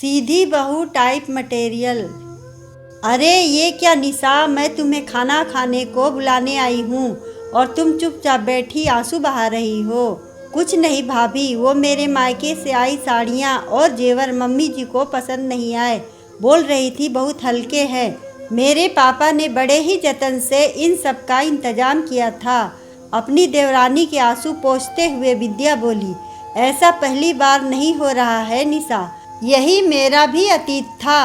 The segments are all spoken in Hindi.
सीधी बहू टाइप मटेरियल। अरे ये क्या निशा, मैं तुम्हें खाना खाने को बुलाने आई हूँ और तुम चुपचाप बैठी आंसू बहा रही हो। कुछ नहीं भाभी, वो मेरे मायके से आई साड़ियाँ और जेवर मम्मी जी को पसंद नहीं आए। बोल रही थी बहुत हल्के हैं। मेरे पापा ने बड़े ही जतन से इन सब का इंतजाम किया था। अपनी देवरानी के आंसू पोंछते हुए विद्या बोली, ऐसा पहली बार नहीं हो रहा है निशा, यही मेरा भी अतीत था।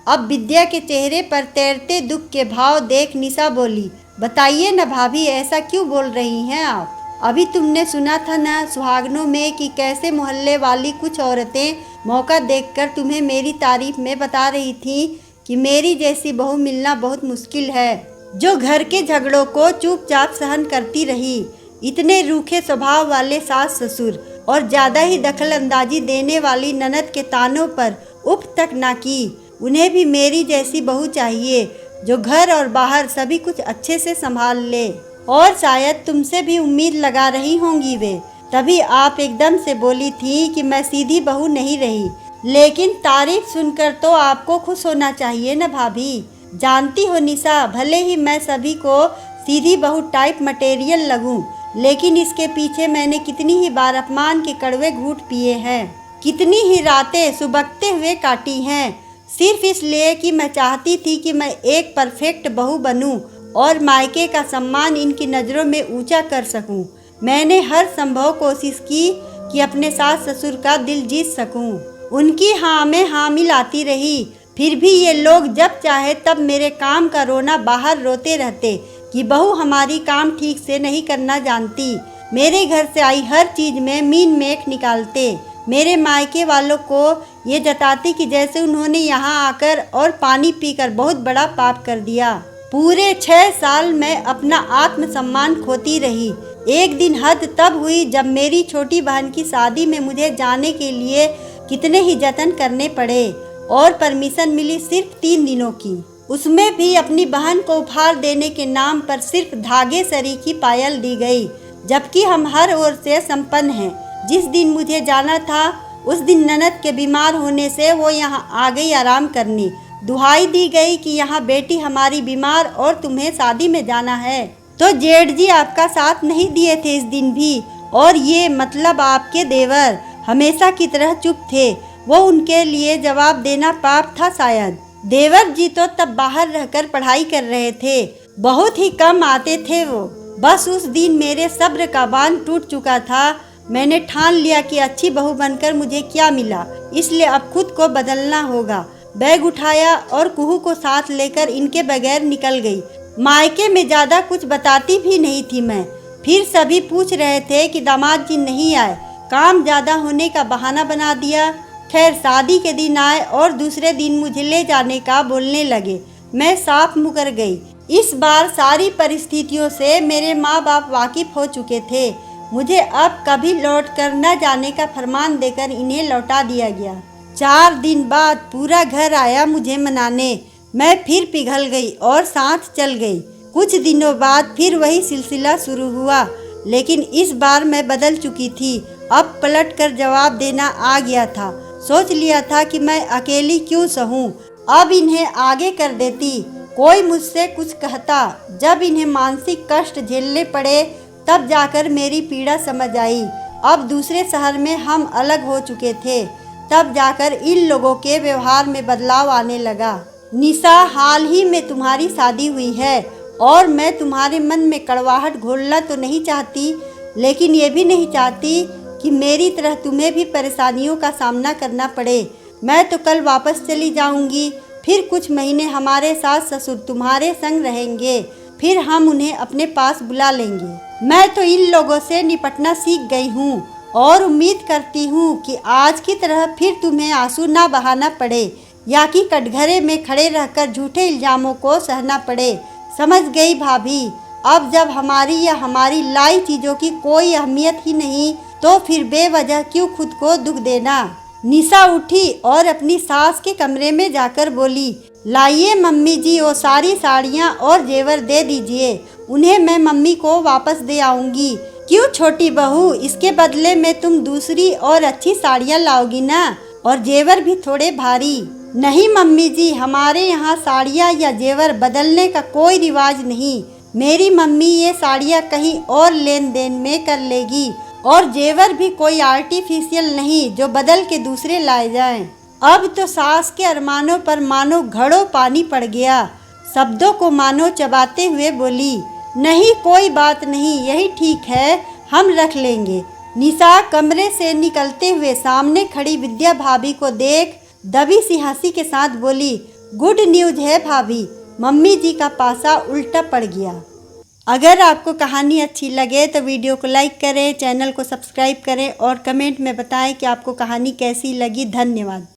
अब विद्या के चेहरे पर तैरते दुख के भाव देख निशा बोली, बताइए न भाभी, ऐसा क्यों बोल रही हैं आप? अभी तुमने सुना था ना सुहागनों में कि कैसे मोहल्ले वाली कुछ औरतें मौका देखकर तुम्हें मेरी तारीफ में बता रही थी कि मेरी जैसी बहू मिलना बहुत मुश्किल है, जो घर के झगड़ों को चुपचाप सहन करती रही। इतने रूखे स्वभाव वाले सास ससुर और ज़्यादा ही दखल अंदाजी देने वाली ननद के तानों पर उफ तक ना की। उन्हें भी मेरी जैसी बहू चाहिए जो घर और बाहर सभी कुछ अच्छे से संभाल ले। और शायद तुमसे भी उम्मीद लगा रही होंगी वे, तभी आप एकदम से बोली थी कि मैं सीधी बहू नहीं रही। लेकिन तारीफ सुनकर तो आपको खुश होना चाहिए न भाभी। जानती हो निशा, भले ही मैं सभी को सीधी बहू टाइप मटेरियल लगूं, लेकिन इसके पीछे मैंने कितनी ही बार अपमान के कड़वे घूंट पिए हैं, कितनी ही रातें सुबकते हुए काटी हैं, सिर्फ इसलिए कि मैं चाहती थी कि मैं एक परफेक्ट बहू बनूं और मायके का सम्मान इनकी नज़रों में ऊंचा कर सकूं। मैंने हर संभव कोशिश की कि अपने सास ससुर का दिल जीत सकूं। उनकी हाँ में हाँ मिलाती रही, फिर भी ये लोग जब चाहे तब मेरे काम का रोना बाहर रोते रहते कि बहू हमारी काम ठीक से नहीं करना जानती। मेरे घर से आई हर चीज़ में मीन मेख निकालते। मेरे मायके वालों को ये जताती कि जैसे उन्होंने यहाँ आकर और पानी पीकर बहुत बड़ा पाप कर दिया। पूरे 6 साल मैं अपना आत्मसम्मान खोती रही। एक दिन हद तब हुई जब मेरी छोटी बहन की शादी में मुझे जाने के लिए कितने ही जतन करने पड़े और परमिशन मिली सिर्फ 3 दिनों की। उसमें भी अपनी बहन को उपहार देने के नाम पर सिर्फ धागे सरीखी पायल दी गई, जबकि हम हर ओर से संपन्न हैं। जिस दिन मुझे जाना था उस दिन ननद के बीमार होने से वो यहाँ आ गई आराम करने। दुहाई दी गई कि यहाँ बेटी हमारी बीमार और तुम्हें शादी में जाना है, तो जेठ जी आपका साथ नहीं दिए थे इस दिन भी। और ये मतलब आपके देवर हमेशा की तरह चुप थे। वो उनके लिए जवाब देना पाप था शायद। देवर जी तो तब बाहर रहकर पढ़ाई कर रहे थे, बहुत ही कम आते थे वो। बस उस दिन मेरे सब्र का बांध टूट चुका था। मैंने ठान लिया कि अच्छी बहू बनकर मुझे क्या मिला, इसलिए अब खुद को बदलना होगा। बैग उठाया और कुहू को साथ लेकर इनके बगैर निकल गई। मायके में ज़्यादा कुछ बताती भी नहीं थी मैं। फिर सभी पूछ रहे थे कि दामाद जी नहीं आए, काम ज़्यादा होने का बहाना बना दिया। खैर शादी के दिन आए और दूसरे दिन मुझे ले जाने का बोलने लगे। मैं साफ मुकर गई। इस बार सारी परिस्थितियों से मेरे माँ बाप वाकिफ हो चुके थे। मुझे अब कभी लौट कर न जाने का फरमान देकर इन्हें लौटा दिया गया। 4 दिन बाद पूरा घर आया मुझे मनाने। मैं फिर पिघल गई और साथ चल गई। कुछ दिनों बाद फिर वही सिलसिला शुरू हुआ, लेकिन इस बार मैं बदल चुकी थी। अब पलट कर जवाब देना आ गया था। सोच लिया था कि मैं अकेली क्यों सहूं, अब इन्हें आगे कर देती। कोई मुझसे कुछ कहता। जब इन्हें मानसिक कष्ट झेलने पड़े तब जाकर मेरी पीड़ा समझ आई। अब दूसरे शहर में हम अलग हो चुके थे, तब जाकर इन लोगों के व्यवहार में बदलाव आने लगा। निशा, हाल ही में तुम्हारी शादी हुई है और मैं तुम्हारे मन में कड़वाहट घोलना तो नहीं चाहती, लेकिन ये भी नहीं चाहती कि मेरी तरह तुम्हें भी परेशानियों का सामना करना पड़े। मैं तो कल वापस चली जाऊंगी, फिर कुछ महीने हमारे सास ससुर तुम्हारे संग रहेंगे, फिर हम उन्हें अपने पास बुला लेंगे। मैं तो इन लोगों से निपटना सीख गई हूँ और उम्मीद करती हूँ कि आज की तरह फिर तुम्हें आंसू ना बहाना पड़े या कि कटघरे में खड़े रहकर झूठे इल्जामों को सहना पड़े। समझ गई भाभी, अब जब हमारी या हमारी लाई चीज़ों की कोई अहमियत ही नहीं, तो फिर बेवजह क्यों खुद को दुख देना। निशा उठी और अपनी सास के कमरे में जाकर बोली, लाइए मम्मी जी वो सारी साड़ियाँ और जेवर दे दीजिए, उन्हें मैं मम्मी को वापस दे आऊँगी। क्यों छोटी बहू, इसके बदले में तुम दूसरी और अच्छी साड़ियाँ लाओगी ना? और जेवर भी थोड़े भारी। नहीं मम्मी जी, हमारे यहाँ साड़ियाँ या जेवर बदलने का कोई रिवाज नहीं। मेरी मम्मी ये साड़ियाँ कहीं और लेन देन में कर लेगी, और जेवर भी कोई आर्टिफिशियल नहीं जो बदल के दूसरे लाए जाएं। अब तो सास के अरमानों पर मानो घड़ों पानी पड़ गया। शब्दों को मानो चबाते हुए बोली, नहीं कोई बात नहीं, यही ठीक है, हम रख लेंगे। निशा कमरे से निकलते हुए सामने खड़ी विद्या भाभी को देख दबी सी हंसी के साथ बोली, गुड न्यूज़ है भाभी, मम्मी जी का पासा उल्टा पड़ गया। अगर आपको कहानी अच्छी लगे तो वीडियो को लाइक करें, चैनल को सब्सक्राइब करें और कमेंट में बताएं कि आपको कहानी कैसी लगी। धन्यवाद।